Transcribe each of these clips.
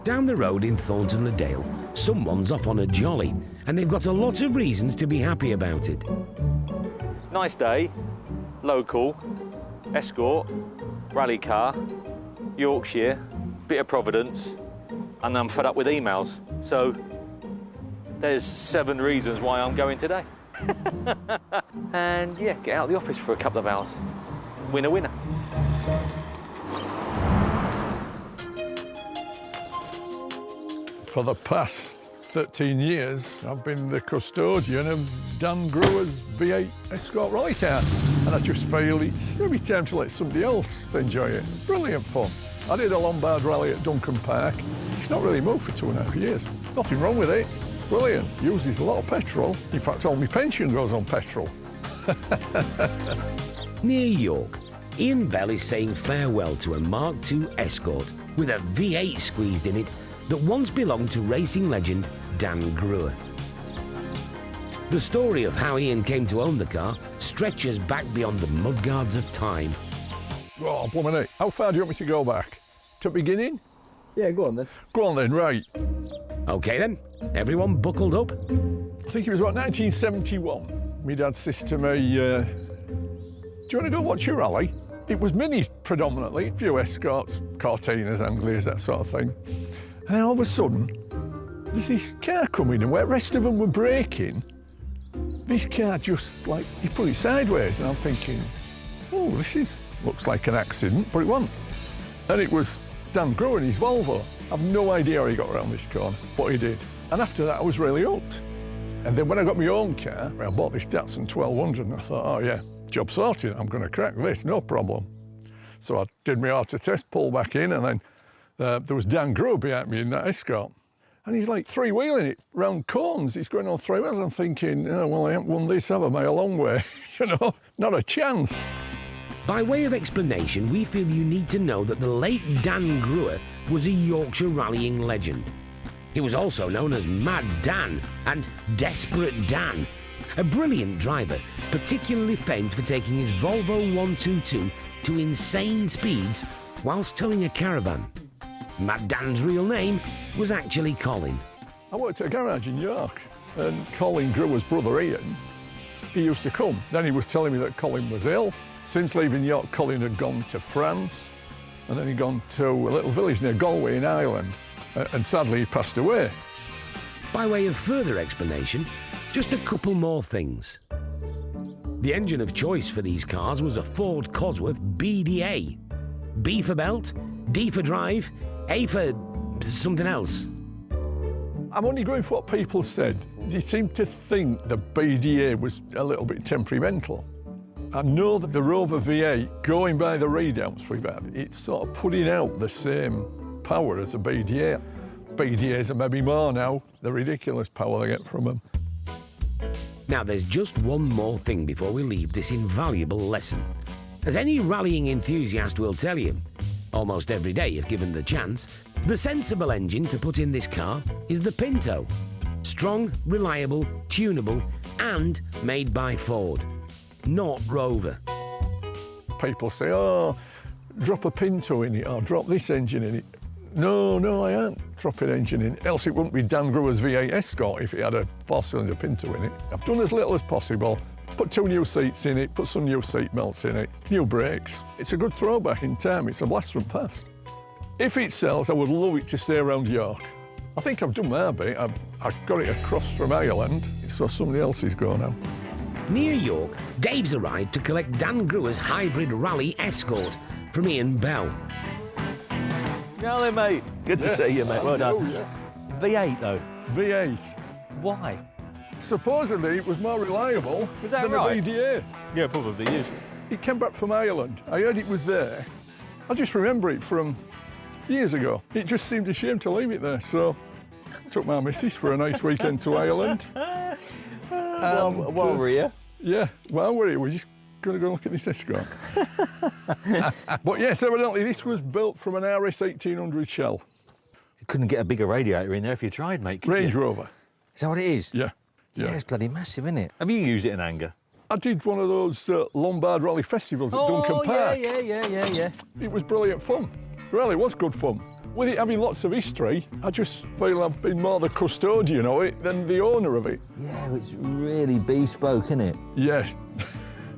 Down the road in Thornton-le-Dale, someone's off on a jolly, and they've got a lot of reasons to be happy about it. Nice day, local, Escort, rally car, Yorkshire, bit of Providence, and I'm fed up with emails. So there's 7 reasons why I'm going today. And yeah, get out of the office for a couple of hours. Winner, winner. For the past 13 years, I've been the custodian of Dan Brewer's V8 Escort rally car, and I just feel it's every time to let somebody else enjoy it. Brilliant fun. I did a Lombard rally at Duncan Park. It's not really moved for 2.5 years. Nothing wrong with it. Brilliant. Uses a lot of petrol. In fact, all my pension goes on petrol. Near York, Ian Bell is saying farewell to a Mark II Escort with a V8 squeezed in it that once belonged to racing legend Dan Brewer. The story of how Ian came to own the car stretches back beyond the mudguards of time. Oh, blimey, how far do you want me to go back? To beginning? Yeah, go on then. Go on then, right. OK then, everyone buckled up. I think it was about 1971. My dad says to me, do you want to go watch your rally? It was minis predominantly, a few Escorts, Cortinas, Anglias, that sort of thing. And then all of a sudden, there's this car coming, and where the rest of them were braking, this car just, like, he put it sideways, and I'm thinking, oh, looks like an accident, but it wasn't. And it was Dan Brewer in his Volvo. I've no idea how he got around this corner, but he did. And after that, I was really hooked. And then when I got my own car, I bought this Datsun 1200, and I thought, oh yeah, job sorted, I'm going to crack this, no problem. So I did my auto test, pulled back in, and then there was Dan Brewer behind me in that Escort. And he's like three-wheeling it round cones. He's going on 3 wheels. I'm thinking, oh, well, I haven't won this, have I, by a long way? You know, not a chance. By way of explanation, we feel you need to know that the late Dan Brewer was a Yorkshire rallying legend. He was also known as Mad Dan and Desperate Dan, a brilliant driver, particularly famed for taking his Volvo 122 to insane speeds whilst towing a caravan. Mad Dan's real name was actually Colin. I worked at a garage in York, and Colin Brewer's brother Ian, he used to come. Then he was telling me that Colin was ill. Since leaving York, Colin had gone to France, and then he'd gone to a little village near Galway in Ireland, and sadly he passed away. By way of further explanation, just a couple more things. The engine of choice for these cars was a Ford Cosworth BDA. B for belt, D for drive, A for something else. I'm only going for what people said. They seem to think the BDA was a little bit temperamental. I know that the Rover V8, going by the readouts we've had, it's sort of putting out the same power as a BDA. BDAs are maybe more now, the ridiculous power they get from them. Now, there's just one more thing before we leave this invaluable lesson. As any rallying enthusiast will tell you, almost every day if given the chance, the sensible engine to put in this car is the Pinto. Strong, reliable, tunable, and made by Ford, not Rover. People say, oh, drop a Pinto in it, or drop this engine in it. No, I ain't dropping engine in, else it wouldn't be Dan Brewer's V8 Escort if it had a 4-cylinder Pinto in it. I've done as little as possible, put 2 new seats in it, put some new seat belts in it, new brakes. It's a good throwback in time, it's a blast from past. If it sells, I would love it to stay around York. I think I've done my bit. I've got it across from Ireland, so somebody else is going now. Near York, Dave's arrived to collect Dan Brewer's hybrid rally Escort from Ian Bell. Hello, mate. Good to see you, mate. Well done. Yeah. V8, though. V8. Why? Supposedly it was more reliable Was that than right? the BDA. Yeah, probably is. It came back from Ireland. I heard it was there. I just remember it from years ago. It just seemed a shame to leave it there, so I took my missus for a nice weekend to Ireland. While we're here. Yeah, while we're here, we're just going to go look at this Escort. But yes, evidently this was built from an RS 1800 shell. You couldn't get a bigger radiator in there if you tried, mate, could Range you? Rover. Is that what it is? Yeah. Yeah, it's bloody massive, isn't it? Have you used it in anger? I did one of those Lombard rally festivals at Duncan Park. Yeah. It was brilliant fun. Really was good fun. with it having lots of history, I just feel I've been more the custodian of it than the owner of it. Yeah, it's really bespoke, isn't it? Yes,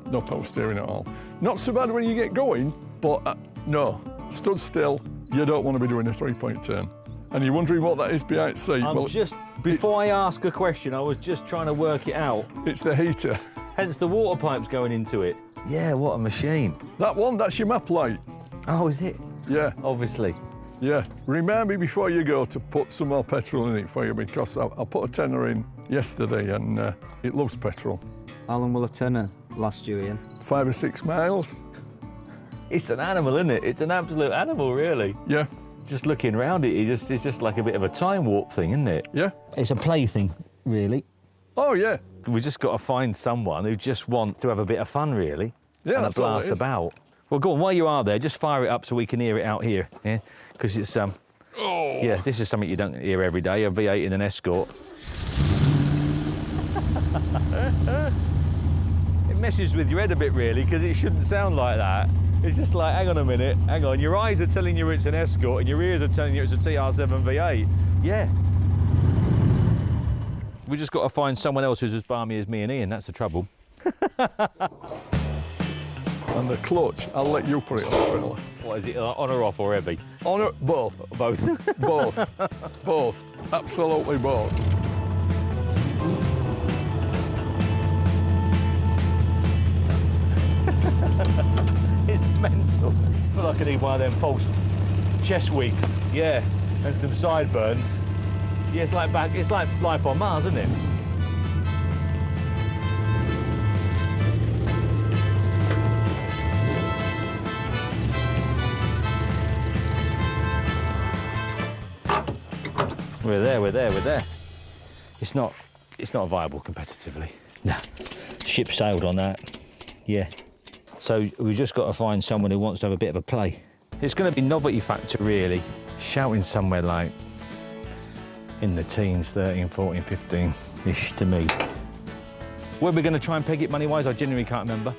no power steering at all. Not so bad when you get going, but no, stood still, you don't want to be doing a three-point turn. And you're wondering what that is behind the seat. Before I ask a question, I was just trying to work it out. It's the heater. Hence the water pipes going into it. Yeah, what a machine. That one, that's your map light. Oh, is it? Yeah. Obviously. Yeah. Remind me before you go to put some more petrol in it for you, because I put a tenner in yesterday and it loves petrol. How long will a tenner last you, Ian? 5 or 6 miles. It's an animal, isn't it? It's an absolute animal, really. Yeah. Just looking around it, it's just like a bit of a time warp thing, isn't it? Yeah. It's a plaything, really. Oh, yeah. We just got to find someone who just wants to have a bit of fun, really. Yeah, and that's a blast all it is. about. Well, go on, while you are there, just fire it up so we can hear it out here, yeah? Because it's, yeah, this is something you don't hear every day, a V8 in an Escort. It messes with your head a bit, really, because it shouldn't sound like that. It's just like, hang on a minute, hang on. Your eyes are telling you it's an Escort and your ears are telling you it's a TR7 V8. Yeah. We just got to find someone else who's as balmy as me and Ian, that's the trouble. And the clutch, I'll let you put it on the trailer. What is it, on or off or heavy? On it, both. Both. Both. Both. Absolutely both. It's mental. I feel like I need one of them false chest wigs. Yeah, and some sideburns. Yeah, it's like life on Mars, isn't it? We're there. It's not viable competitively. No. Ship sailed on that. Yeah. So we've just got to find someone who wants to have a bit of a play. It's going to be novelty factor, really. Shouting somewhere like in the teens, 13, 14, 15-ish to me. Where we're going to try and peg it money-wise, I genuinely can't remember.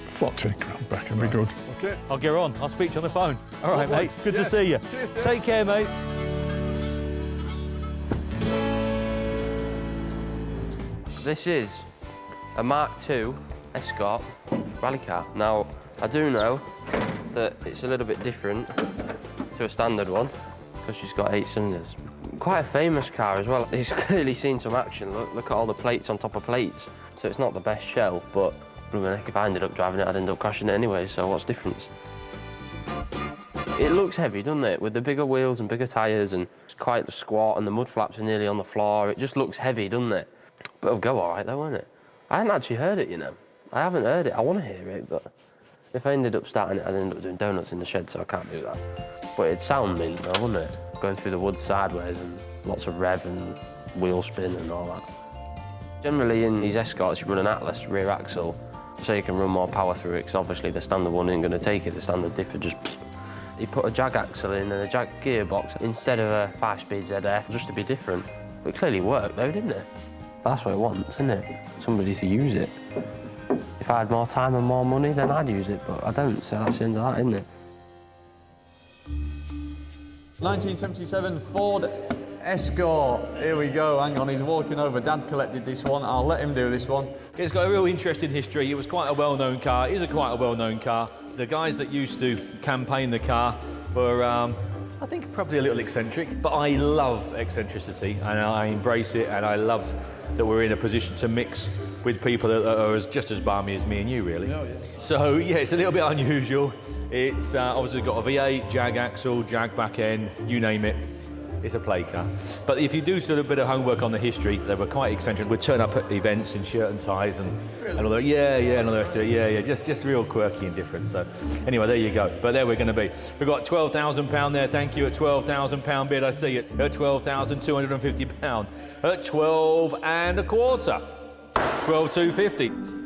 14 grand back and be good. Okay. I'll get on. I'll speak to you on the phone. All right, mate. Good to see you. Cheers, Dave. Take care, mate. This is a Mark II Escort rally car. Now, I do know that it's a little bit different to a standard one because she's got 8 cylinders. Quite a famous car as well. It's clearly seen some action. Look at all the plates on top of plates. So it's not the best shell, but if I ended up driving it, I'd end up crashing it anyway, so what's the difference? It looks heavy, doesn't it? With the bigger wheels and bigger tyres, and it's quite squat and the mud flaps are nearly on the floor. It just looks heavy, doesn't it? But it'll go all right though, won't it? I haven't actually heard it, you know. I haven't heard it. I want to hear it, but if I ended up starting it, I'd end up doing donuts in the shed, so I can't do that. But it'd sound mint though, wouldn't it? Going through the woods sideways and lots of rev and wheel spin and all that. Generally in these Escorts, you run an Atlas rear axle, so you can run more power through it, because obviously the standard one isn't going to take it. The standard diff just... You put a jag axle in and a jag gearbox instead of a 5-speed ZF, just to be different. But it clearly worked though, didn't it? That's what it wants, isn't it? Somebody to use it. If I had more time and more money, then I'd use it, but I don't, so that's the end of that, isn't it? 1977 Ford Escort. Here we go, hang on, he's walking over. Dad collected this one, I'll let him do this one. It's got a real interesting history. It was quite a well-known car. It is quite a well-known car. The guys that used to campaign the car were, I think, probably a little eccentric, but I love eccentricity and I embrace it, and I love that we're in a position to mix with people that are just as balmy as me and you, really. Oh, yeah. So, yeah, it's a little bit unusual. It's obviously got a V8, jag axle, jag back end, you name it. It's a play car. But if you do sort of a bit of homework on the history, they were quite eccentric. We'd turn up at events in shirt and ties and all that. Yeah, and all the rest of it. Yeah, just real quirky and different. So anyway, there you go. But there we're going to be. We've got £12,000 there. Thank you. At £12,000 bid, I see it. At £12,250. At 12 and a quarter. 12,250.